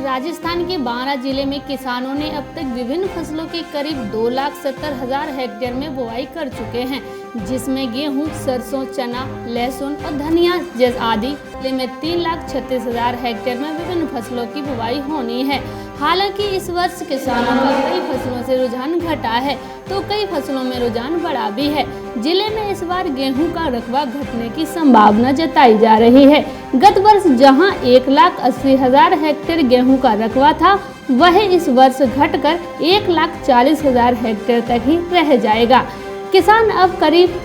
राजस्थान के बारां जिले में किसानों ने अब तक विभिन्न फसलों के करीब 2,70,000 हेक्टेयर में बुआई कर चुके हैं, जिसमें गेहूं, सरसों, चना, लहसुन और धनिया जैसे आदि। जिले में 3,36,000 हेक्टेयर में विभिन्न फसलों की बुआई होनी है। हालांकि इस वर्ष किसानों का कई फसलों से रुझान घटा है तो कई फसलों में रुझान बढ़ा भी है। जिले में इस बार गेहूं का रकबा घटने की संभावना जताई जा रही है। गत वर्ष जहां 1,80,000 हेक्टेयर गेहूं का रकबा था, वह इस वर्ष घटकर 1,40,000 हेक्टेयर तक ही रह जाएगा। किसान अब करीब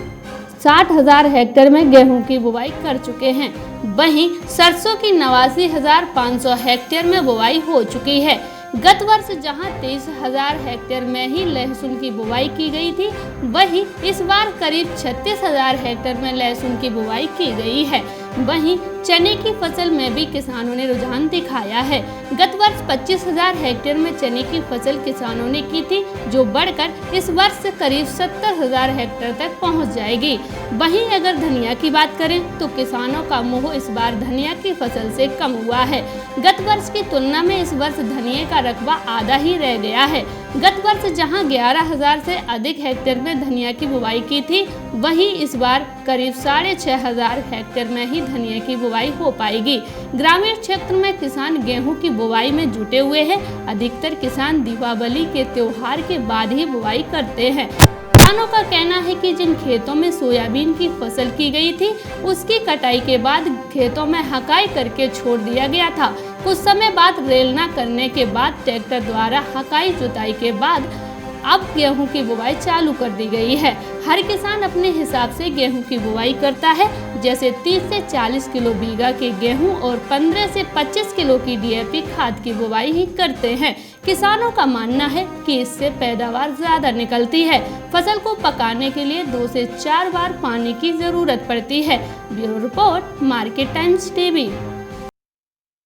60,000 हेक्टेयर में गेहूं की बुवाई कर चुके हैं। वहीं सरसों की 89,500 हेक्टेयर में बुवाई हो चुकी है। गत वर्ष जहां 23,000 हेक्टेयर में ही लहसुन की बुवाई की गई थी, वहीं इस बार करीब 36,000 हेक्टेयर में लहसुन की बुवाई की गई है। वहीं चने की फसल में भी किसानों ने रुझान दिखाया है। गत वर्ष 25,000 हेक्टेयर में चने की फसल किसानों ने की थी, जो बढ़कर इस वर्ष करीब 70,000 हेक्टेयर तक पहुंच जाएगी। वहीं अगर धनिया की बात करें तो किसानों का मोह इस बार धनिया की फसल से कम हुआ है। गत वर्ष की तुलना में इस वर्ष धनिया का रकबा आधा ही रह गया है। गत वर्ष जहां 11,000 से अधिक हेक्टेयर में धनिया की बुवाई की थी, वहीं इस बार करीब 6,500 हेक्टेयर में ही धनिया की बुवाई हो पाएगी। ग्रामीण क्षेत्र में किसान गेहूं की बुवाई में जुटे हुए हैं। अधिकतर किसान दीपावली के त्योहार के बाद ही बुवाई करते हैं। किसानों का कहना है कि जिन खेतों में सोयाबीन की फसल की गई थी, उसकी कटाई के बाद खेतों में हकाई करके छोड़ दिया गया था। कुछ समय बाद रेलना करने के बाद ट्रैक्टर द्वारा हकाई जुताई के बाद अब गेहूं की बुवाई चालू कर दी गई है। हर किसान अपने हिसाब से गेहूं की बुवाई करता है, जैसे 30 से 40 किलो बीघा के गेहूं और 15 से 25 किलो की DAP खाद की बुवाई ही करते हैं। किसानों का मानना है कि इससे पैदावार ज्यादा निकलती है। फसल को पकाने के लिए 2 से 4 बार पानी की जरूरत पड़ती है। Bureau report, market times TV।